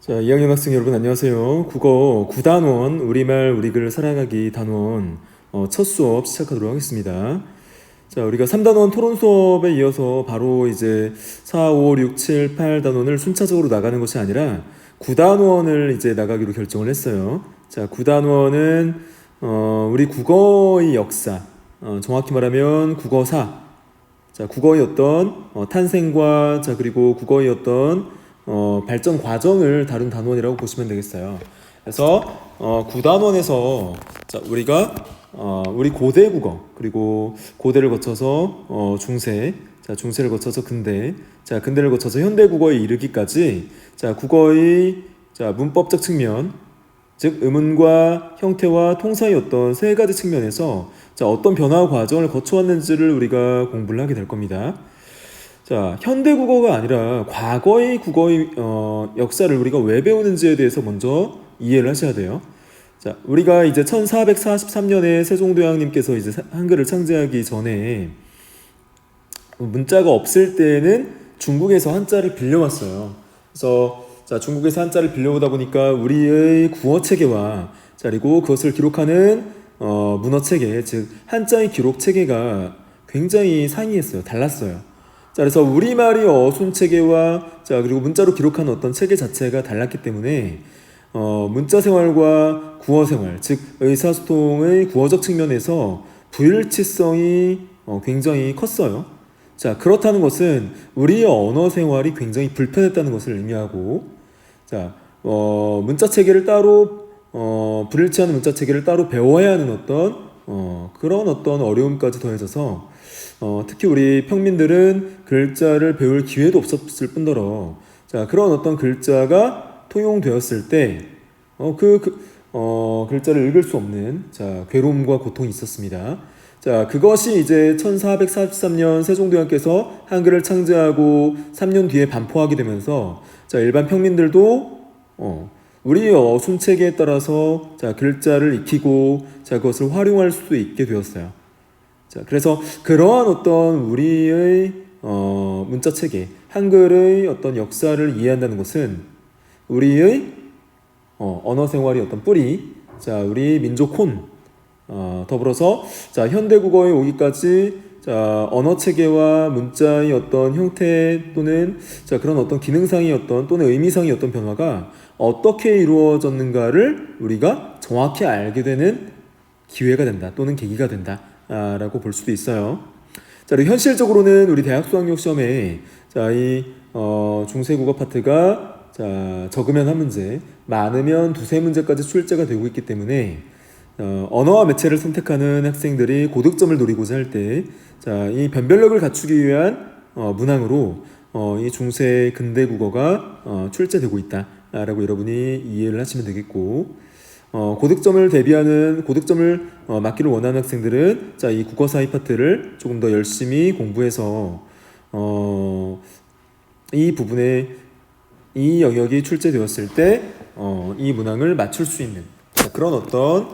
자, 2학년 학생 여러분 안녕하세요. 국어 9단원 우리말 우리글 사랑하기 단원 첫 수업 시작하도록 하겠습니다. 자, 우리가 3단원 토론 수업에 이어서 바로 이제 4, 5, 6, 7, 8단원을 순차적으로 나가는 것이 아니라 9단원을 이제 나가기로 결정을 했어요. 자, 9단원은 우리 국어의 역사, 정확히 말하면 국어사, 자, 국어의 어떤 탄생과 자 그리고 국어의 어떤 발전 과정을 다룬 단원이라고 보시면 되겠어요. 그래서 9단원에서 자, 우리가 우리 고대 국어 그리고 고대를 거쳐서 중세, 자 중세를 거쳐서 근대, 자 근대를 거쳐서 현대 국어에 이르기까지 자 국어의 자 문법적 측면, 즉 음운과 형태와 통사의 어떤 세 가지 측면에서 자 어떤 변화 과정을 거쳐왔는지를 우리가 공부를 하게 될 겁니다. 자, 현대 국어가 아니라 과거의 국어의 역사를 우리가 왜 배우는지에 대해서 먼저 이해를 하셔야 돼요. 자, 우리가 이제 1443년에 세종대왕님께서 이제 한글을 창제하기 전에 문자가 없을 때는 중국에서 한자를 빌려왔어요. 그래서 자, 중국에서 한자를 빌려오다 보니까 우리의 구어 체계와 자, 그리고 그것을 기록하는 문어 체계, 즉 한자의 기록 체계가 굉장히 상이했어요. 달랐어요. 자, 그래서 우리말이 어순 체계와 자 그리고 문자로 기록하는 어떤 체계 자체가 달랐기 때문에 문자 생활과 구어 생활, 즉 의사소통의 구어적 측면에서 불일치성이 굉장히 컸어요. 자, 그렇다는 것은 우리의 언어 생활이 굉장히 불편했다는 것을 의미하고, 자, 문자 체계를 따로 불일치하는 문자 체계를 따로 배워야 하는 어떤 그런 어떤 어려움까지 더해져서 특히 우리 평민들은 글자를 배울 기회도 없었을 뿐더러 자 그런 어떤 글자가 통용되었을 때 글자를 읽을 수 없는 자 괴로움과 고통이 있었습니다. 자 그것이 이제 1443년 세종대왕께서 한글을 창제하고 3년 뒤에 반포하게 되면서 자 일반 평민들도 우리의 어순 체계에 따라서 자 글자를 익히고 자 그것을 활용할 수 있게 되었어요. 자, 그래서 그러한 어떤 우리의 문자 체계, 한글의 어떤 역사를 이해한다는 것은 우리의 언어 생활의 어떤 뿌리, 자, 우리 민족 혼, 더불어서 자, 현대 국어에 오기까지 자, 언어 체계와 문자의 어떤 형태 또는 자, 그런 어떤 기능상의 어떤 또는 의미상의 어떤 변화가 어떻게 이루어졌는가를 우리가 정확히 알게 되는 기회가 된다 또는 계기가 된다. 라고 볼 수도 있어요. 자, 그리고 현실적으로는 우리 대학 수학력 시험에 자, 이 중세 국어 파트가 자, 적으면 한 문제, 많으면 두세 문제까지 출제가 되고 있기 때문에 언어와 매체를 선택하는 학생들이 고득점을 노리고자 할 때 자, 이 변별력을 갖추기 위한 문항으로 이 중세 근대 국어가 출제되고 있다라고 여러분이 이해를 하시면 되겠고, 고득점을 대비하는 고득점을 맞기를 원하는 학생들은 자, 이 국어 사이 파트를 조금 더 열심히 공부해서 이 부분에 이 영역이 출제되었을 때 이 문항을 맞출 수 있는 그런 어떤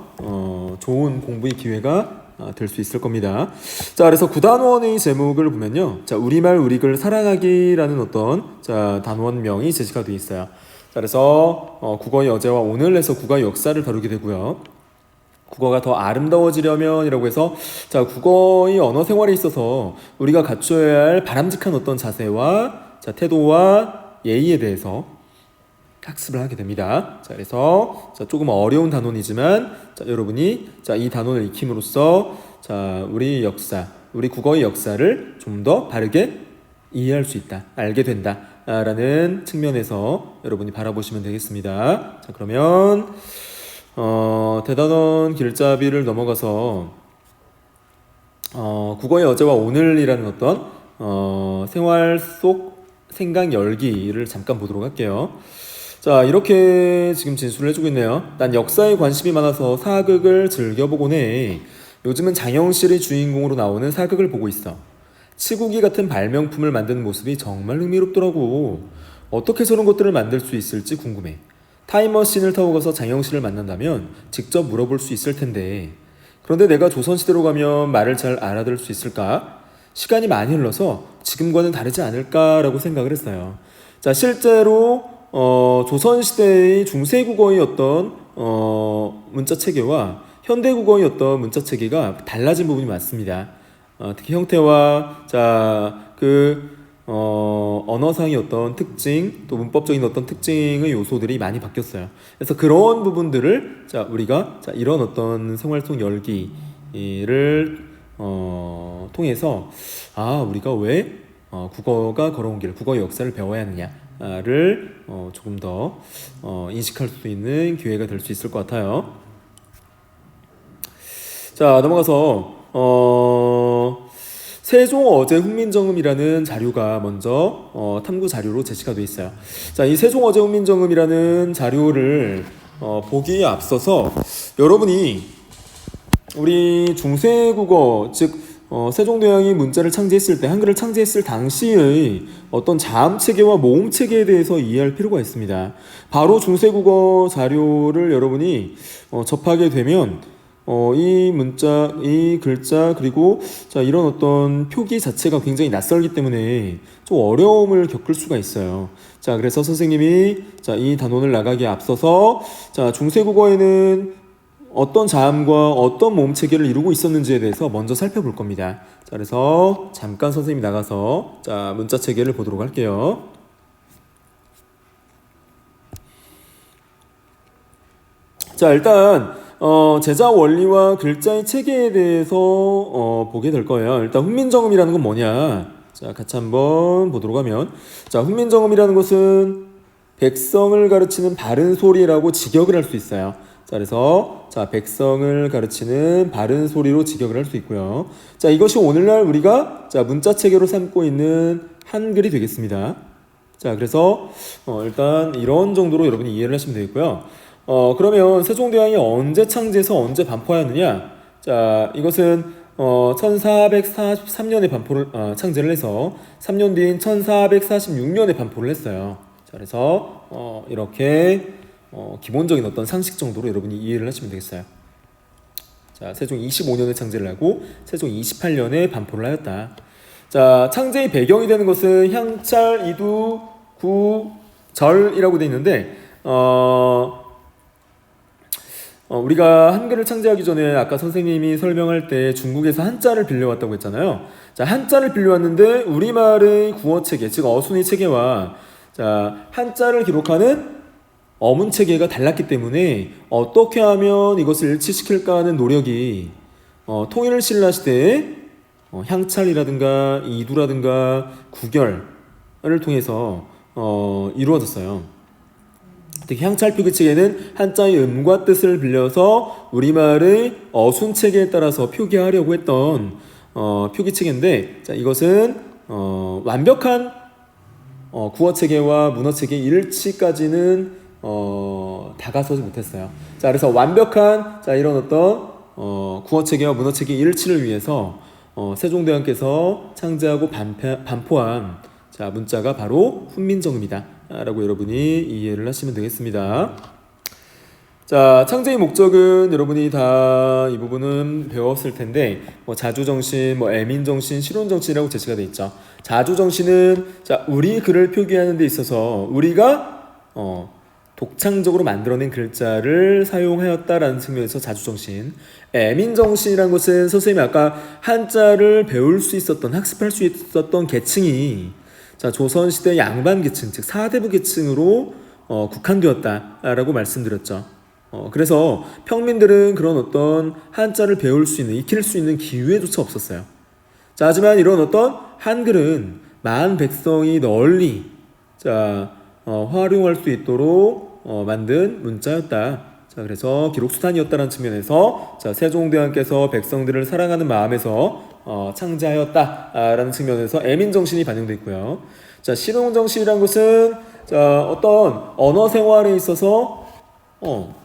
좋은 공부의 기회가 될 수 있을 겁니다. 자, 그래서 9단원의 제목을 보면요, 자, 우리말 우리글 사랑하기라는 어떤 자 단원명이 제시가 되어 있어요. 자, 그래서 국어의 어제와 오늘에서 국어의 역사를 다루게 되고요. 국어가 더 아름다워지려면이라고 해서 자 국어의 언어 생활에 있어서 우리가 갖춰야 할 바람직한 어떤 자세와 자 태도와 예의에 대해서 학습을 하게 됩니다. 자, 그래서 자 조금 어려운 단원이지만 자 여러분이 자 이 단원을 익힘으로써 자 우리 역사, 우리 국어의 역사를 좀 더 바르게 이해할 수 있다, 알게 된다 라는 측면에서 여러분이 바라보시면 되겠습니다. 자, 그러면 대단원 길잡이를 넘어가서 국어의 어제와 오늘이라는 어떤 생활 속 생각 열기를 잠깐 보도록 할게요. 자, 이렇게 지금 진술을 해주고 있네요. 난 역사에 관심이 많아서 사극을 즐겨보곤 해. 요즘은 장영실이 주인공으로 나오는 사극을 보고 있어. 치구기 같은 발명품을 만드는 모습이 정말 흥미롭더라고. 어떻게 저런 것들을 만들 수 있을지 궁금해. 타임머신을 타고 가서 장영실을 만난다면 직접 물어볼 수 있을 텐데, 그런데 내가 조선시대로 가면 말을 잘 알아들을 수 있을까? 시간이 많이 흘러서 지금과는 다르지 않을까라고 생각을 했어요. 자, 실제로 조선시대의 중세국어의 어떤 문자 체계와 현대국어의 어떤 문자 체계가 달라진 부분이 많습니다. 특히 형태와 언어상의 어떤 특징, 또 문법적인 어떤 특징의 요소들이 많이 바뀌었어요. 그래서 그런 부분들을 우리가 이런 어떤 생활속 열기를 통해서 우리가 왜 국어가 걸어온 길, 국어의 역사를 배워야 하느냐를 조금 더 인식할 수 있는 기회가 될 수 있을 것 같아요. 자, 넘어가서 세종어제 훈민정음이라는 자료가 먼저 탐구 자료로 제시가 되어 있어요. 자, 이 세종어제 훈민정음이라는 자료를 보기에 앞서서 여러분이 우리 중세국어, 즉 세종대왕이 문자를 창제했을 때, 한글을 창제했을 당시의 어떤 자음 체계와 모음 체계에 대해서 이해할 필요가 있습니다. 바로 중세국어 자료를 여러분이 접하게 되면 이 문자, 이 글자, 그리고 이런 어떤 표기 자체가 굉장히 낯설기 때문에 좀 어려움을 겪을 수가 있어요. 자, 그래서 선생님이 이 단원을 나가기에 앞서서 중세국어에는 어떤 자음과 어떤 모음 체계를 이루고 있었는지에 대해서 먼저 살펴볼 겁니다. 자, 그래서 잠깐 선생님이 나가서 문자 체계를 보도록 할게요. 자, 일단 제자 원리와 글자의 체계에 대해서 보게 될 거예요. 일단 훈민정음이라는 건 뭐냐? 자, 같이 한번 보도록 하면, 훈민정음이라는 것은 백성을 가르치는 바른 소리라고 직역을 할 수 있어요. 자, 그래서 백성을 가르치는 바른 소리로 직역을 할 수 있고요. 자, 이것이 오늘날 우리가 문자 체계로 삼고 있는 한글이 되겠습니다. 자, 그래서 일단 이런 정도로 여러분이 이해를 하시면 되겠고요. 그러면 세종대왕이 언제 창제해서 언제 반포하였느냐? 자, 이것은 1443년에 창제를 해서 3년 뒤인 1446년에 반포를 했어요. 자, 그래서 이렇게 기본적인 어떤 상식 정도로 여러분이 이해를 하시면 되겠어요. 자, 세종 25년에 창제를 하고 세종 28년에 반포를 하였다. 자, 창제의 배경이 되는 것은 향찰, 이두, 구, 절이라고 되어 있는데 우리가 한글을 창제하기 전에 아까 선생님이 설명할 때 중국에서 한자를 빌려왔다고 했잖아요. 자, 한자를 빌려왔는데 우리말의 구어 체계, 즉 어순의 체계와 한자를 기록하는 어문 체계가 달랐기 때문에 어떻게 하면 이것을 일치시킬까 하는 노력이 통일을 신라 시대에 향찰이라든가 이두라든가 구결을 통해서 이루어졌어요. 특히 향찰 표기 체계는 한자의 음과 뜻을 빌려서 우리말의 어순 체계에 따라서 표기하려고 했던 표기 체계인데, 이것은 완벽한 구어 체계와 문어 체계 일치까지는 다가서지 못했어요. 자, 그래서 완벽한 이런 어떤 구어 체계와 문어 체계 일치를 위해서 세종대왕께서 창제하고 반포한 문자가 바로 훈민정음이다 라고 여러분이 이해를 하시면 되겠습니다. 자, 창제의 목적은 여러분이 다 이 부분은 배웠을 텐데 자주정신, 애민정신, 실온정신이라고 제시가 되어 있죠. 자주정신은 우리 글을 표기하는 데 있어서 우리가 독창적으로 만들어낸 글자를 사용하였다라는 측면에서 자주정신. 애민정신이라는 것은 선생님이 아까 한자를 배울 수 있었던, 학습할 수 있었던 계층이 조선시대 양반계층, 즉 사대부 계층으로 국한되었다라고 말씀드렸죠. 그래서 평민들은 그런 어떤 한자를 배울 수 있는, 익힐 수 있는 기회조차 없었어요. 자, 하지만 이런 어떤 한글은 만 백성이 널리 활용할 수 있도록 만든 문자였다. 자, 그래서 기록수단이었다는 측면에서 세종대왕께서 백성들을 사랑하는 마음에서 창제하였다라는 측면에서 애민정신이 반영되어 있고요. 자, 실용정신이란 것은 어떤 언어 생활에 있어서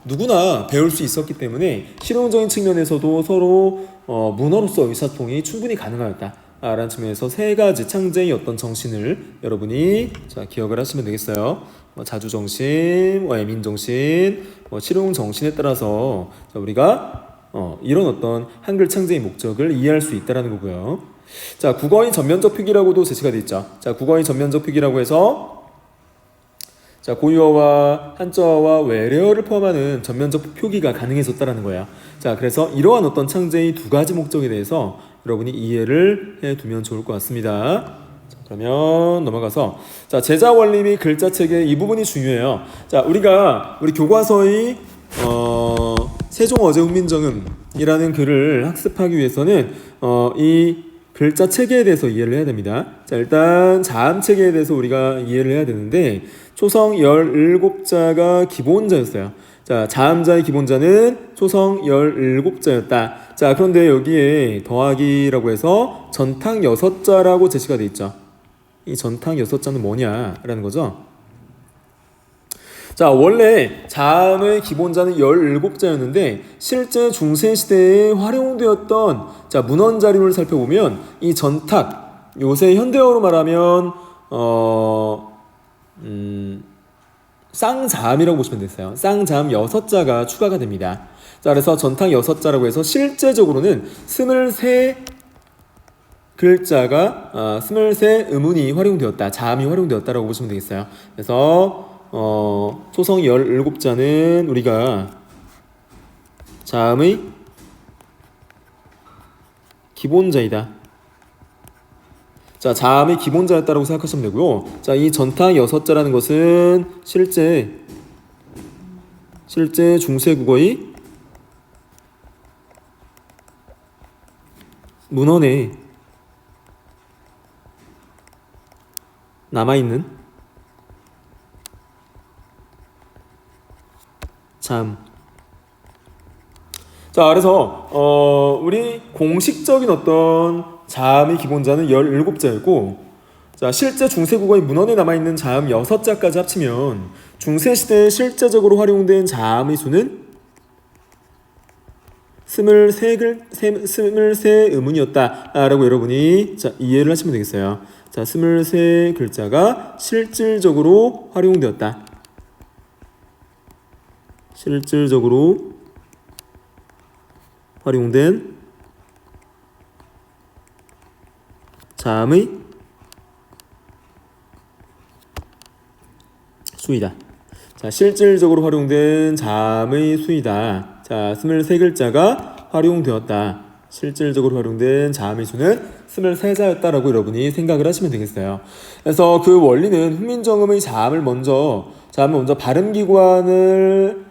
누구나 배울 수 있었기 때문에 실용적인 측면에서도 서로 문어로서 의사통이 충분히 가능하였다라는 측면에서 세 가지 창제의 어떤 정신을 여러분이 기억을 하시면 되겠어요. 자주정신, 애민정신, 실용정신에 따라서 우리가 이런 어떤 한글 창제의 목적을 이해할 수 있다는 거고요. 자, 국어인 전면적 표기라고도 제시가 되어 있죠. 자, 국어인 전면적 표기라고 해서 자, 고유어와 한자어와 외래어를 포함하는 전면적 표기가 가능해졌다라는 거예요. 자, 그래서 이러한 어떤 창제의 두 가지 목적에 대해서 여러분이 이해를 해두면 좋을 것 같습니다. 자, 그러면 넘어가서 자, 제자 원리 및 글자 체계 이 부분이 중요해요. 자, 우리 교과서의 세종 어제 훈민정음이라는 글을 학습하기 위해서는 이 글자 체계에 대해서 이해를 해야 됩니다. 자, 일단 자음 체계에 대해서 우리가 이해를 해야 되는데 초성 17자가 기본자였어요. 자, 자음자의 기본자는 초성 17자였다. 자, 그런데 여기에 더하기라고 해서 전탕 6자라고 제시가 돼 있죠. 이 전탕 6자는 뭐냐라는 거죠. 자, 원래 자음의 기본자는 17자였는데 실제 중세시대에 활용되었던 자, 문헌 자료를 살펴보면 이 전탁, 요새 현대어로 말하면 쌍자음이라고 보시면 되겠어요. 쌍자음 6자가 추가가 됩니다. 자, 그래서 전탁 6자라고 해서 실제적으로는 23글자가 23음운이 활용되었다. 자음이 활용되었다라고 보시면 되겠어요. 그래서 초성 17자는 우리가 자음의 기본자이다. 자, 자음의 기본자였다라고 생각하시면 되고요. 자, 이 전탕 6자라는 것은 실제 중세국어의 문헌에 남아있는 자음. 자, 그래서 우리 공식적인 어떤 자음의 기본자는 17자였고, 자, 실제 중세국어의 문헌에 남아있는 자음 6자까지 합치면 중세시대에 실제적으로 활용된 자음의 수는 23음운이었다 라고 여러분이 자, 이해를 하시면 되겠어요. 자, 23글자가 실질적으로 활용되었다. 실질적으로 활용된 자음의 수이다. 자, 실질적으로 활용된 자음의 수이다. 자, 23글자가 활용되었다. 실질적으로 활용된 자음의 수는 23자였다라고 여러분이 생각을 하시면 되겠어요. 그래서 그 원리는 훈민정음의 자음을 먼저 발음기관을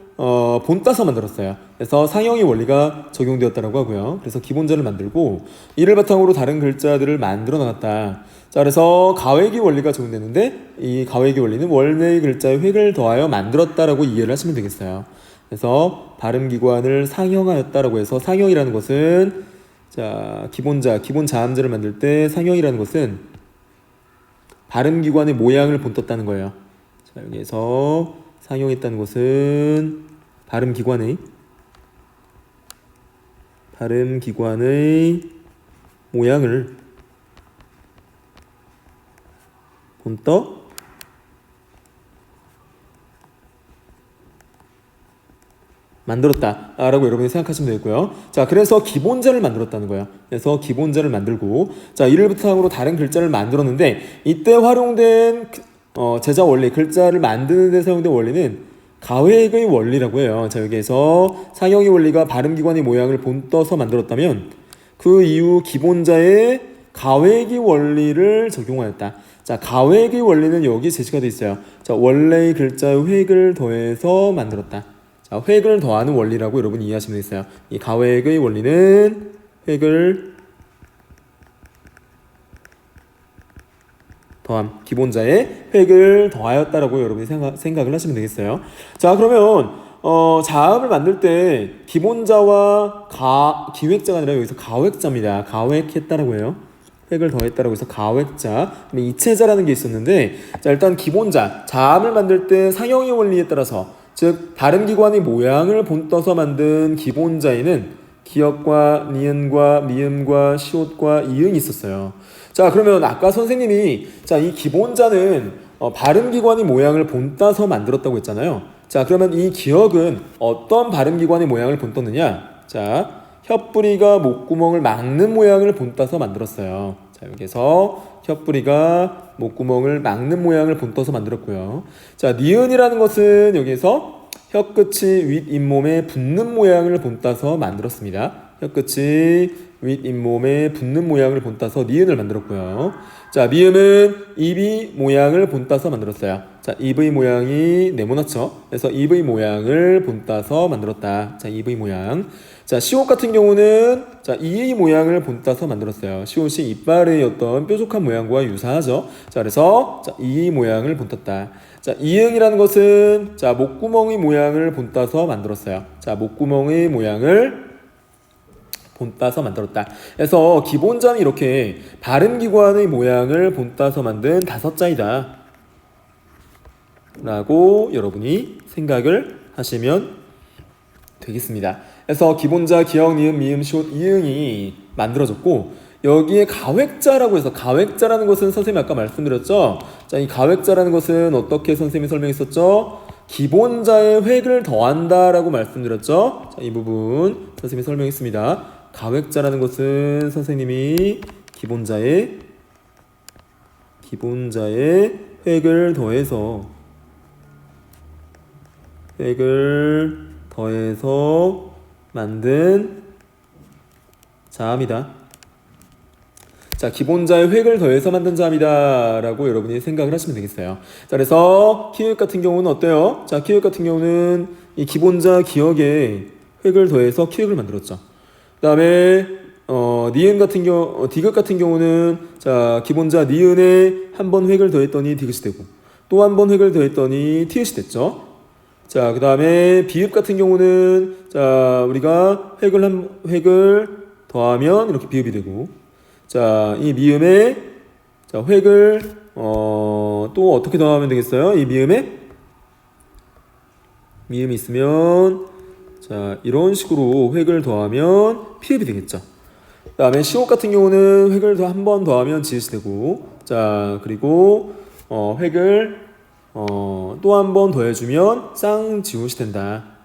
본따서 만들었어요. 그래서 상형의 원리가 적용되었다라고 하고요. 그래서 기본자를 만들고 이를 바탕으로 다른 글자들을 만들어 나갔다. 자, 그래서 가외기 원리가 적용되는데 이 가외기 원리는 원래의 글자에 획을 더하여 만들었다라고 이해를 하시면 되겠어요. 그래서 발음기관을 상형하였다라고 해서 상형이라는 것은 자, 기본 자음자를 만들 때 상형이라는 것은 발음기관의 모양을 본떴다는 거예요. 자, 여기에서 상형했다는 것은 발음기관의 모양을 본떠 만들었다 라고 여러분이 생각하시면 되겠고요. 자, 그래서 기본자를 만들었다는 거예요. 그래서 기본자를 만들고 자, 이를 바탕으로 다른 글자를 만들었는데 이때 활용된 제자 원리, 글자를 만드는 데 사용된 원리는 가획의 원리라고 해요. 자, 여기에서 상형의 원리가 발음기관의 모양을 본떠서 만들었다면 그 이후 기본자의 가획의 원리를 적용하였다. 자, 가획의 원리는 여기 제시가 되어 있어요. 자, 원래의 글자의 획을 더해서 만들었다. 자, 획을 더하는 원리라고 여러분이 이해하시면 되겠어요. 이 가획의 원리는 획을 더함, 기본자의 획을 더하였다라고 여러분이 생각을 하시면 되겠어요. 자, 그러면 자음을 만들 때 기본자와 기획자가 아니라 여기서 가획자입니다. 가획했다라고 해요. 획을 더했다라고 해서 가획자, 이체자라는 게 있었는데, 자, 일단 기본자, 자음을 만들 때 상형의 원리에 따라서, 즉 발음기관의 모양을 본떠서 만든 기본자에는 기역과 니은과 미음과 시옷과 이응이 있었어요. 자, 그러면 아까 선생님이 자, 이 기본자는 발음기관의 모양을 본따서 만들었다고 했잖아요. 자, 그러면 이 기역은 어떤 발음기관의 모양을 본떴느냐? 자, 혀뿌리가 목구멍을 막는 모양을 본따서 만들었어요. 자, 여기서 혀뿌리가 목구멍을 막는 모양을 본떠서 만들었고요. 자, 니은이라는 것은 여기에서 혀끝이 윗잇몸에 붙는 모양을 본따서 만들었습니다. 혀끝이 윗잇몸에 붙는 모양을 본따서 니은을 만들었고요. 자, 미음은 입이 모양을 본따서 만들었어요. 자, 입의 모양이 네모나죠? 그래서 입의 모양을 본따서 만들었다. 자, 입의 모양. 자, 시옷 같은 경우는 자, 이의 모양을 본따서 만들었어요. 시옷이 이빨의 어떤 뾰족한 모양과 유사하죠. 자, 그래서 자, 이의 모양을 본땄다. 자, 이응이라는 것은 자, 목구멍의 모양을 본따서 만들었어요. 자, 목구멍의 모양을 본따서 만들었다. 그래서 기본자는 이렇게 발음기관의 모양을 본따서 만든 5자이다 라고 여러분이 생각을 하시면 되겠습니다. 그래서 기본자, 기역, 니은, 미음, 시옷, 이응이 만들어졌고 여기에 가획자라고 해서 가획자라는 것은 선생님이 아까 말씀드렸죠. 자, 이 가획자라는 것은 어떻게 선생님이 설명했었죠? 기본자의 획을 더한다 라고 말씀드렸죠. 자, 이 부분 선생님이 설명했습니다. 가획자라는 것은 선생님이 기본자의 획을 더해서 만든 자음이다. 자, 기본자의 획을 더해서 만든 자음이다 라고 여러분이 생각을 하시면 되겠어요. 자, 그래서 키읔 같은 경우는 어때요? 자, 키읔 같은 경우는 이 기본자 기역에 획을 더해서 키읔을 만들었죠. 그 다음에 니은 같은 경우, 디귿 같은 경우는 자, 기본자 니은에 한 번 획을 더했더니 디귿이 되고 또 한 번 획을 더했더니 티읕이 됐죠. 자, 그 다음에 비읍 같은 경우는 자, 우리가 획을 더하면 이렇게 비읍이 되고 자, 이 미음에 자, 획을 또 어떻게 더하면 되겠어요? 이 미음에 미음이 있으면 자, 이런 식으로 획을 더하면 피읍이 되겠죠. 그 다음에 시옷 같은 경우는 획을 한 번 더하면 지읒이 되고 자, 그리고 획을 또 한 번 더해주면 쌍지읒이 된다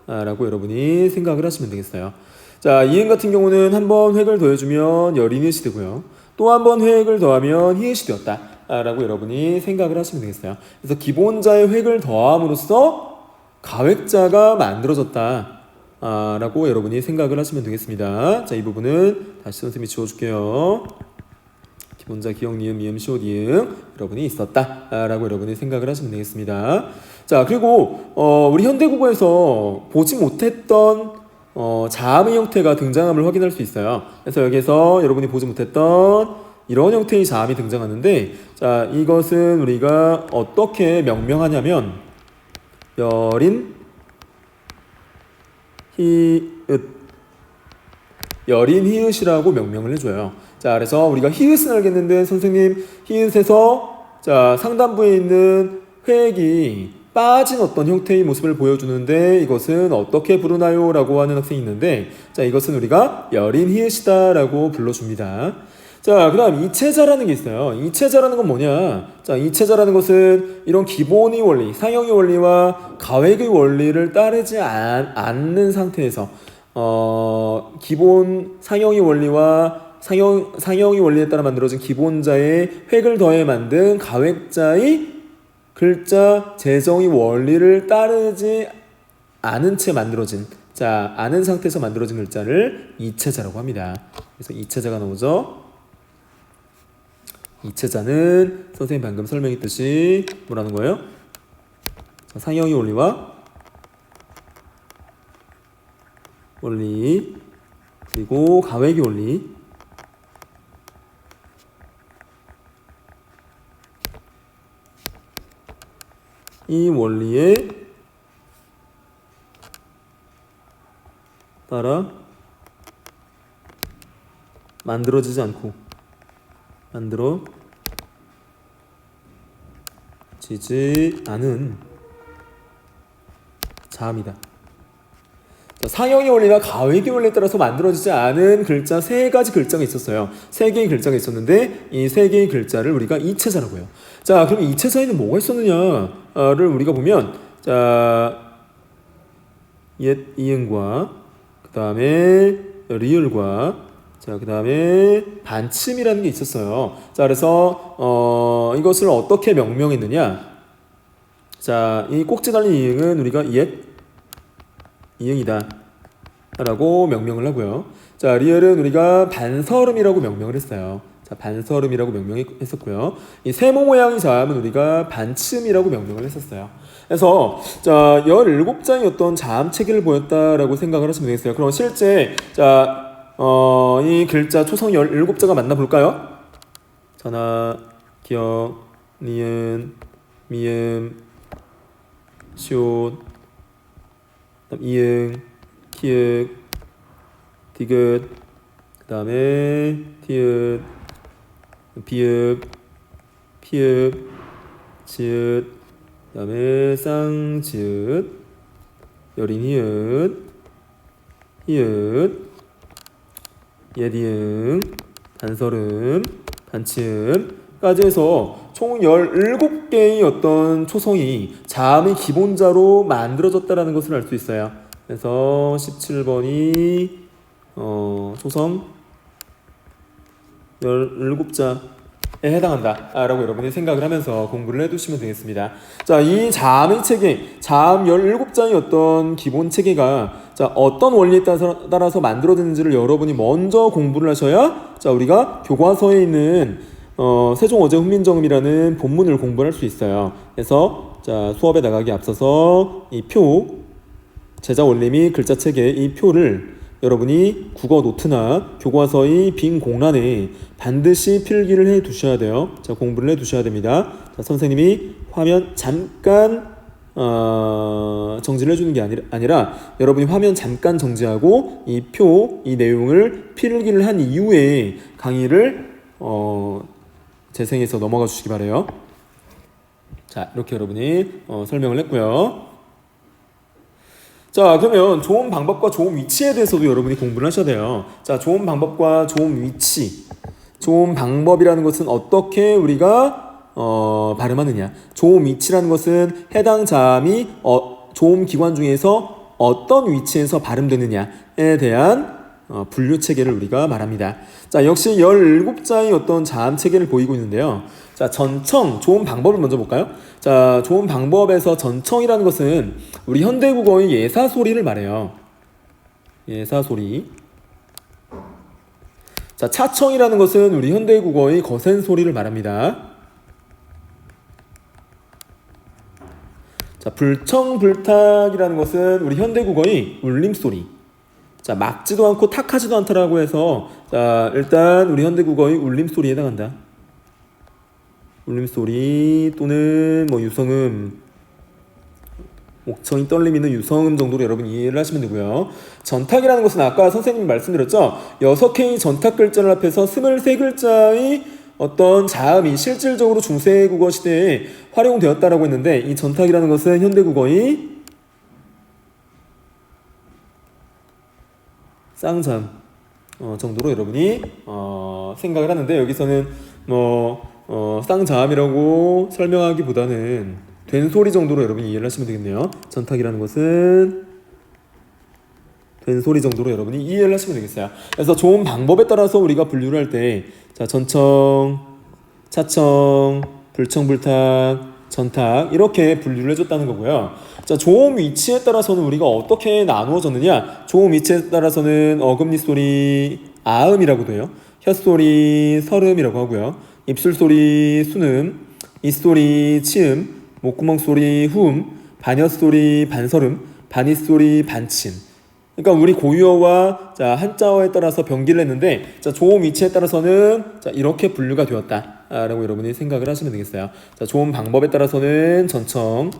라고 여러분이 생각을 하시면 되겠어요. 자, 이응 같은 경우는 한 번 획을 더해주면 열이니읒이 되고요. 또 한 번 획을 더하면 히읗이 되었다 라고 여러분이 생각을 하시면 되겠어요. 그래서 기본자의 획을 더함으로써 가획자가 만들어졌다 라고 여러분이 생각을 하시면 되겠습니다. 자, 이 부분은 다시 선생님이 지워줄게요. 기본자, 기역, 니은, 미음, 시옷, 이응 여러분이 있었다 라고 여러분이 생각을 하시면 되겠습니다. 자, 그리고 우리 현대국어에서 보지 못했던 자음의 형태가 등장함을 확인할 수 있어요. 그래서 여기서 여러분이 보지 못했던 이런 형태의 자음이 등장하는데 자, 이것은 우리가 어떻게 명명하냐면 여린, 히읗이라고 명명을 해줘요. 자, 그래서 우리가 히읗은 알겠는데 선생님 히읗에서 자, 상단부에 있는 획이 빠진 어떤 형태의 모습을 보여주는데 이것은 어떻게 부르나요? 라고 하는 학생이 있는데 자, 이것은 우리가 여린 히읗이다 라고 불러줍니다. 자, 그 다음 이체자라는 게 있어요. 이체자라는 건 뭐냐? 자, 이체자라는 것은 이런 기본의 원리, 상형의 원리와 가획의 원리를 따르지 않는 상태에서 기본 상형의 원리와 상형의 원리에 따라 만들어진 기본자의 획을 더해 만든 가획자의 글자 재정의 원리를 따르지 않은 채 만들어진 자, 않은 상태에서 만들어진 글자를 이체자라고 합니다. 그래서 이체자가 나오죠. 이체자는 선생님 방금 설명했듯이 뭐라는 거예요? 자, 상형의 원리 그리고 가획의 원리 이 원리에 따라 만들어지지 않고 만들어지지 않은 자음이다. 자, 상형의 원리나 가획의 원리에 따라서 만들어지지 않은 글자 3가지 글자가 있었어요. 3개의 글자가 있었는데 이 3개의 글자를 우리가 이체자라고 해요. 자, 그럼 이체자에는 뭐가 있었느냐를 우리가 보면 자, 옛 이응과 그 다음에 리을과 자, 그 다음에 반침이라는 게 있었어요. 자, 그래서 이것을 어떻게 명명했느냐? 자, 이 꼭지 달린 이응은 우리가 옛 이응이다 라고 명명을 하고요. 자, 리을은 우리가 반설음이라고 명명을 했어요. 자, 반설음이라고 명명했었고요. 이 세모 모양의 자음은 우리가 반침이라고 명명을 했었어요. 그래서 자, 17장의 어떤 자음 체계를 보였다라고 생각을 하시면 되겠어요. 그럼 실제 자, 이 글자 초성 17자가 맞나 볼까요? 전화, 기역, 니은, 미음, 시옷, 이응, 키읔, 디귿, 그 다음에 티읕, 비읍, 피읍, 지읒, 그 다음에 쌍지읒, 여린 히읗, 히읗, 예디응, 단설음, 단치음까지 해서 총 17개의 어떤 초성이 자음의 기본자로 만들어졌다는 것을 알 수 있어요. 그래서 17번이 초성 17자에 해당한다 라고 여러분이 생각을 하면서 공부를 해두시면 되겠습니다. 자, 이 자음의 체계, 자음 17자의 어떤 기본 체계가 자, 어떤 원리에 따라서 만들어지는지를 여러분이 먼저 공부를 하셔야 자, 우리가 교과서에 있는 세종어제 훈민정음이라는 본문을 공부할 수 있어요. 그래서 자, 수업에 나가기 앞서서 이 표, 제자 원리 및 글자 체계 이 표를 여러분이 국어 노트나 교과서의 빈 공란에 반드시 필기를 해 두셔야 돼요. 자, 공부를 해 두셔야 됩니다. 자, 선생님이 화면 잠깐 정지를 해주는 게 아니라 여러분이 화면 잠깐 정지하고 이 표, 이 내용을 필기를 한 이후에 강의를 재생해서 넘어가 주시기 바래요. 자, 이렇게 여러분이 설명을 했고요. 자, 그러면 좋은 방법과 좋은 위치에 대해서도 여러분이 공부를 하셔야 돼요. 자, 좋은 방법과 좋은 위치. 좋은 방법이라는 것은 어떻게 우리가 발음하느냐. 좋은 위치라는 것은 해당 자음이 좋은 기관 중에서 어떤 위치에서 발음되느냐에 대한 분류 체계를 우리가 말합니다. 자, 역시 17자의 어떤 자음 체계를 보이고 있는데요. 자, 전청, 좋은 방법을 먼저 볼까요? 자, 좋은 방법에서 전청이라는 것은 우리 현대국어의 예사소리를 말해요. 예사소리. 자, 차청이라는 것은 우리 현대국어의 거센소리를 말합니다. 자, 불청불탁이라는 것은 우리 현대국어의 울림소리. 자, 막지도 않고 탁하지도 않다라고 해서 자, 일단 우리 현대국어의 울림소리에 해당한다. 울림소리 또는 뭐 유성음, 목청이 떨림 있는 유성음 정도로 여러분 이해를 하시면 되고요. 전탁이라는 것은 아까 선생님이 말씀드렸죠. 6개의 전탁 글자를 합해서 23글자의 어떤 자음이 실질적으로 중세국어 시대에 활용되었다라고 했는데 이 전탁이라는 것은 현대국어의 쌍자음 정도로 여러분이 생각을 하는데 여기서는 쌍자음이라고 설명하기보다는 된소리 정도로 여러분이 이해를 하시면 되겠네요. 전탁이라는 것은 된소리 정도로 여러분이 이해를 하시면 되겠어요. 그래서 좋은 방법에 따라서 우리가 분류를 할 때 자, 전청, 차청, 불청불탁, 전탁 이렇게 분류를 해줬다는 거고요. 자, 좋은 위치에 따라서는 우리가 어떻게 나누어졌느냐. 좋은 위치에 따라서는 어금니 소리 아음이라고도 해요. 혀소리 설음이라고 하고요. 입술소리 순음, 입소리 치음, 목구멍 소리 후음, 반여소리 반설음, 반입소리 반침. 그러니까 우리 고유어와 자, 한자어에 따라서 병기를 했는데 자, 좋은 위치에 따라서는 자, 이렇게 분류가 되었다라고 여러분이 생각을 하시면 되겠어요. 자, 좋은 방법에 따라서는 전청,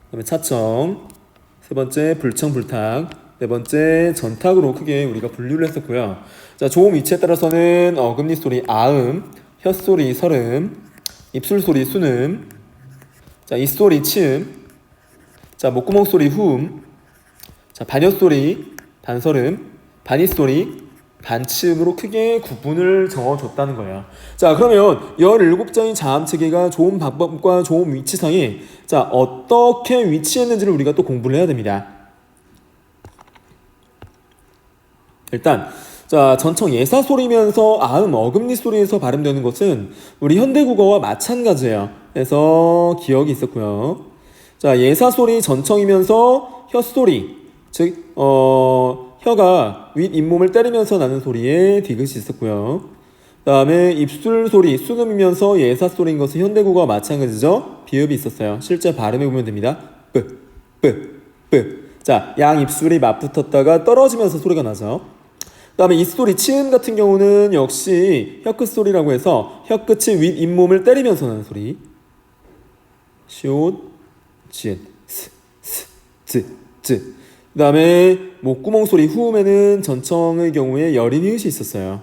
그다음에 차청, 세 번째 불청불탁, 네 번째 전탁으로 크게 우리가 분류를 했었고요. 자, 좋은 위치에 따라서는 어금니 소리 아음, 혀소리 설음, 입술소리 순음, 자, 입소리 치음, 자, 목구멍 소리 후음, 자, 반여소리 반설음, 반입소리 반치음으로 크게 구분을 적어줬다는 거예요. 자, 그러면 17자의 자음 체계가 좋은 방법과 좋은 위치상에 자, 어떻게 위치했는지를 우리가 또 공부를 해야 됩니다. 일단 자, 전청 예사 소리면서 아음 어금니 소리에서 발음되는 것은 우리 현대국어와 마찬가지예요. 그래서 기억이 있었고요. 자, 예사 소리 전청이면서 혀소리, 즉 혀가 윗 잇몸을 때리면서 나는 소리에 디귿이 있었고요. 그 다음에 입술 소리, 수음이면서 예사 소리인 것은 현대국어와 마찬가지죠. 비읍이 있었어요. 실제 발음해 보면 됩니다. 뿌, 뿌, 뿌. 자, 양 입술이 맞붙었다가 떨어지면서 소리가 나죠. 그 다음에 이 소리, 치음 같은 경우는 역시 혀끝 소리라고 해서 혀끝이 윗 잇몸을 때리면서 나는 소리. 시옷, 지읒, 스, 스, 즈, 즈. 그 다음에 목구멍 소리, 후음에는 전청의 경우에 여린 히읗이 있었어요.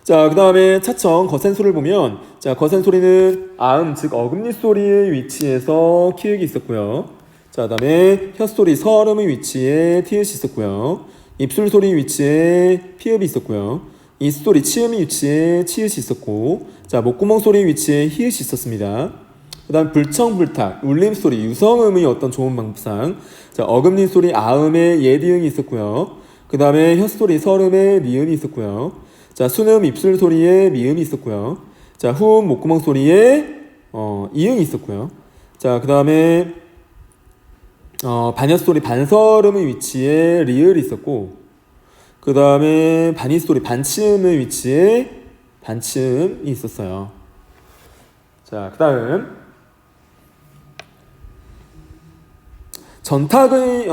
자, 그 다음에 차청, 거센 소리를 보면, 자, 거센 소리는 아음, 즉 어금니 소리의 위치에서 키읔이 있었고요. 자, 그 다음에 혀소리, 서름의 위치에 티읕이 있었고요. 입술 소리 위치에 피읍이 있었고요. 이소리, 치음의 위치에 치읓이 있었고, 자, 목구멍 소리 위치에 히읗이 있었습니다. 그 다음 불청불탁, 울림소리, 유성음의 어떤 좋은 방법상, 자, 어금니 소리, 아음에 예디응이 있었고요. 그 다음에 혀소리, 설음에 니음이 있었고요. 자, 순음, 입술 소리에 미음이 있었고요. 자, 후음, 목구멍 소리에 이응이 있었고요. 자, 그 다음에 반얏 소리, 반설음의 위치에 리을이 있었고, 그 다음에 반이 소리, 반치음의 위치에 반치음이 있었어요. 자, 그 다음 전탁의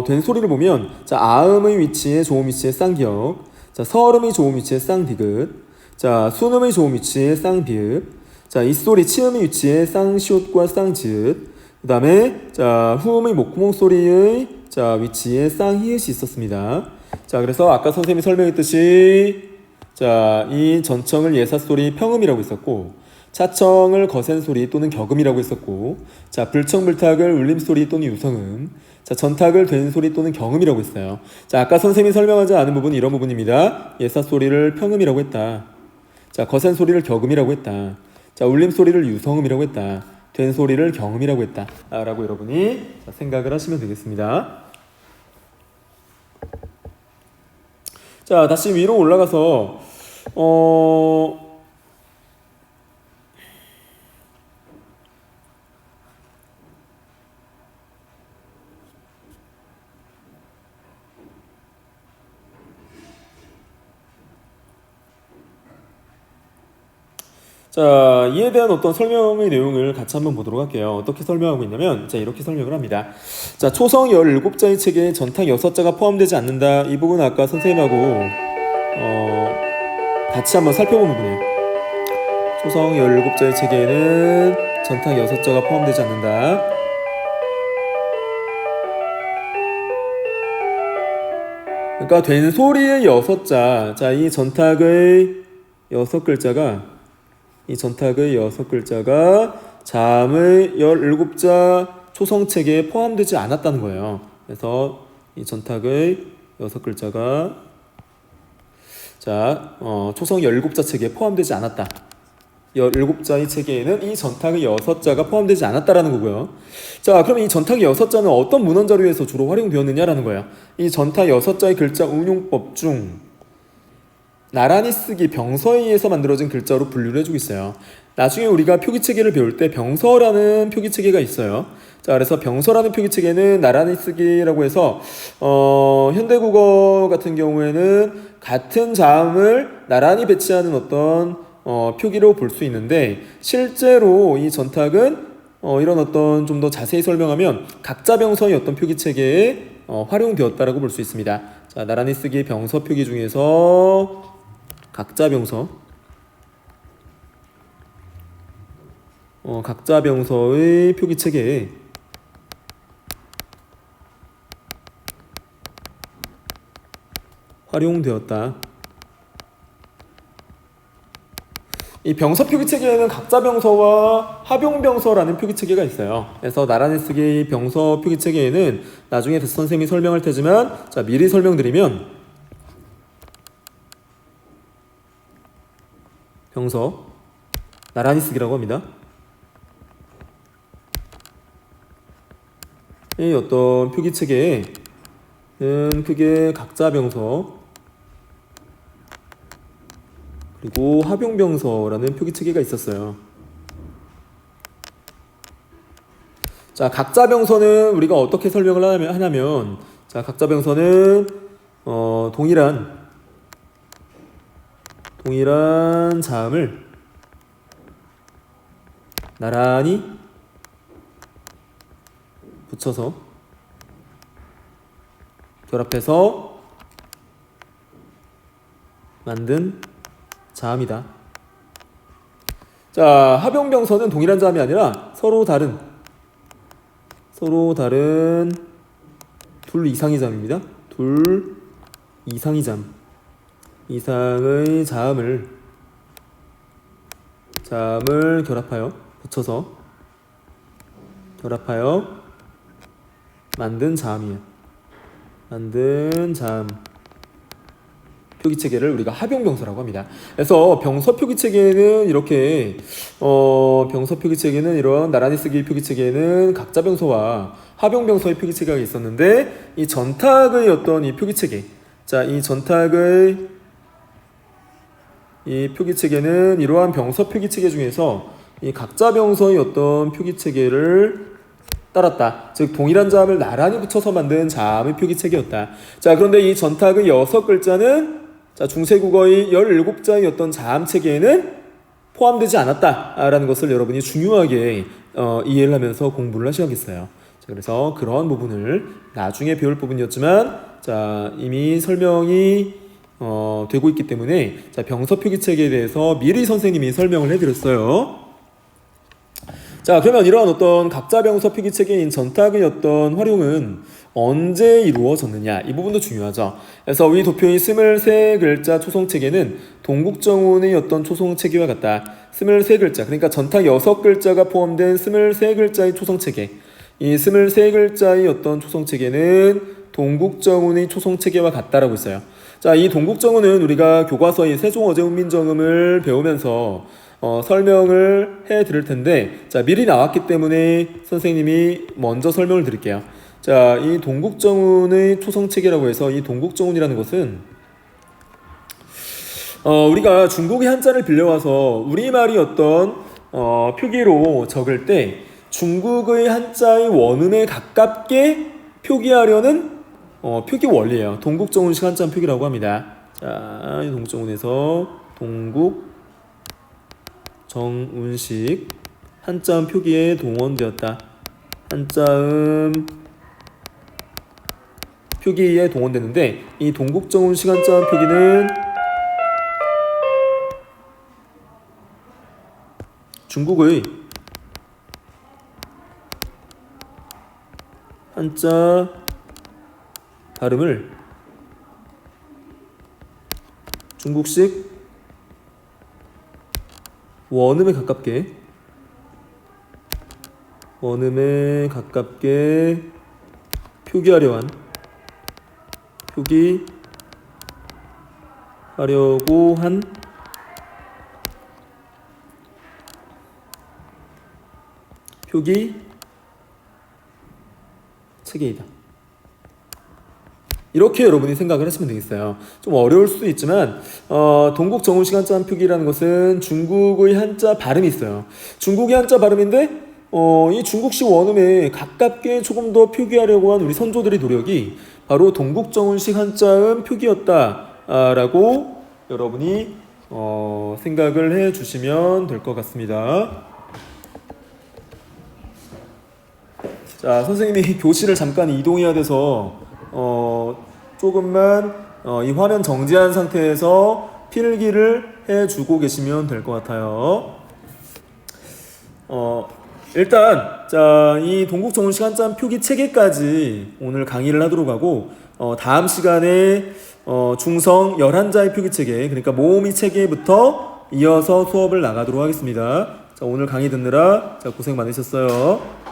된 소리를 보면, 자, 아음의 위치에 조음 위치에 쌍기역, 자, 서름의 조음 위치에 쌍디귿, 자, 순음의 조음 위치에 쌍비읍, 자, 이소리 치음의 위치에 쌍시옷과 쌍지읒, 그 다음에 자, 후음의 목구멍 소리의 자, 위치에 쌍히읗이 있었습니다. 자, 그래서 아까 선생님이 설명했듯이 자, 이 전청을 예사 소리 평음이라고 했었고, 차청을 거센 소리 또는 격음이라고 했었고, 자, 불청불탁을 울림 소리 또는 유성음, 자, 전탁을 된 소리 또는 경음이라고 했어요. 자, 아까 선생님이 설명하지 않은 부분이 이런 부분입니다. 예사 소리를 평음이라고 했다. 자, 거센 소리를 격음이라고 했다. 자, 울림 소리를 유성음이라고 했다. 된 소리를 경음이라고 했다. 라고 여러분이 생각을 하시면 되겠습니다. 자, 다시 위로 올라가서 자, 이에 대한 어떤 설명의 내용을 같이 한번 보도록 할게요. 어떻게 설명하고 있냐면, 자, 이렇게 설명을 합니다. 자, 초성 17자의 체계에 전탁 6자가 포함되지 않는다. 이 부분은 아까 선생님하고, 같이 한번 살펴본 부분이에요. 초성 17자의 체계에는 전탁 6자가 포함되지 않는다. 그러니까 된 소리의 6자, 자, 이 전탁의 6글자가 이 전탁의 6글자가 자음의 17자 초성체계에 포함되지 않았다는 거예요. 그래서 이 전탁의 6글자가 자, 초성 17자 체계에 포함되지 않았다. 17자의 체계에는 이 전탁의 6자가 포함되지 않았다라는 거고요. 자, 그럼 이 전탁의 6자는 어떤 문헌 자료에서 주로 활용되었느냐라는 거예요. 이 전탁 6자의 글자 운용법 중 나란히 쓰기 병서에 의해서 만들어진 글자로 분류를 해주고 있어요. 나중에 우리가 표기체계를 배울 때 병서라는 표기체계가 있어요. 자, 그래서 병서라는 표기체계는 나란히 쓰기라고 해서 현대국어 같은 경우에는 같은 자음을 나란히 배치하는 어떤 표기로 볼 수 있는데, 실제로 이 전탁은 이런 어떤 좀 더 자세히 설명하면 각자 병서의 어떤 표기체계에 활용되었다라고 볼 수 있습니다. 자, 나란히 쓰기 병서 표기 중에서 각자 병서, 각자 병서의 표기 체계에 활용되었다. 이 병서 표기 체계에는 각자 병서와 합용 병서라는 표기 체계가 있어요. 그래서 나란히 쓰기 병서 표기 체계에는 나중에 데스 선생님이 설명할 테지만, 자, 미리 설명드리면 병서 나란히 쓰기라고 합니다. 이 어떤 표기 체계에는 크게 각자 병서 그리고 합용병서라는 표기체계가 있었어요. 자, 각자병서는 우리가 어떻게 설명을 하냐면, 자, 각자병서는 동일한 자음을 나란히 붙여서 결합해서 만든 자음이다. 자, 합용병서는 동일한 자음이 아니라 서로 다른 둘 이상의 자음입니다. 둘 이상의 자음, 이상의 자음을 결합하여 붙여서 만든 자음이에요. 만든 자음 표기체계를 우리가 합용병서라고 합니다. 그래서 병서 표기체계는 이렇게 병서 표기체계는 이런 나란히 쓰기 표기체계는 각자병서와 합용병서의 표기체계가 있었는데, 이 전탁의 어떤 이 표기체계, 자, 이 전탁의 이 표기체계는 이러한 병서 표기체계 중에서 이 각자병서의 어떤 표기체계를 따랐다. 즉 동일한 자음을 나란히 붙여서 만든 자음의 표기체계였다. 자, 그런데 이 전탁의 6글자는 자, 중세국어의 17자의 어떤 자음체계에는 포함되지 않았다라는 것을 여러분이 중요하게 이해를 하면서 공부를 하셔야겠어요. 자, 그래서 그런 부분을 나중에 배울 부분이었지만, 자, 이미 설명이 되고 있기 때문에, 자, 병서 표기체계에 대해서 미리 선생님이 설명을 해드렸어요. 자, 그러면 이러한 어떤 각자병서 표기체계인 전탁의 어떤 활용은 언제 이루어졌느냐, 이 부분도 중요하죠. 그래서 위 도표인 23글자 초성체계는 동국정운의 어떤 초성체계와 같다. 23글자, 그러니까 전탁 6글자가 포함된 23글자의 초성체계, 이 23글자의 어떤 초성체계는 동국정운의 초성체계와 같다라고 있어요. 자, 이 동국정운은 우리가 교과서의 세종어제운민정음을 배우면서 설명을 해 드릴 텐데, 자, 미리 나왔기 때문에 선생님이 먼저 설명을 드릴게요. 자, 이 동국정운의 초성체계라고 해서, 이 동국정운이라는 것은 우리가 중국의 한자를 빌려와서 우리말이 어떤 표기로 적을 때 중국의 한자의 원음에 가깝게 표기하려는 표기 원리예요. 동국정운식 한자 표기라고 합니다. 자, 이 동국정운에서 동국정운식 한자음 표기에 동원되었다. 한자음 표기에 동원되는데, 이 동국정운식 한자음 표기는 중국의 한자 발음을 중국식 원음에 가깝게 표기하려고 한 표기 체계이다. 이렇게 여러분이 생각을 하시면 되겠어요. 좀 어려울 수도 있지만 동국정운식 한자 표기라는 것은 중국의 한자 발음이 있어요. 중국의 한자 발음인데 이 중국식 원음에 가깝게 조금 더 표기하려고 한 우리 선조들의 노력이 바로 동국정운식 한자음 표기였다라고 여러분이 생각을 해 주시면 될 것 같습니다. 자, 선생님이 교실을 잠깐 이동해야 돼서 조금만 이 화면 정지한 상태에서 필기를 해주고 계시면 될 것 같아요. 일단 자, 이 동국정운식 한자음 표기 체계까지 오늘 강의를 하도록 하고, 다음 시간에 중성 11자의 표기 체계, 그러니까 모음이 체계부터 이어서 수업을 나가도록 하겠습니다. 자, 오늘 강의 듣느라 고생 많으셨어요.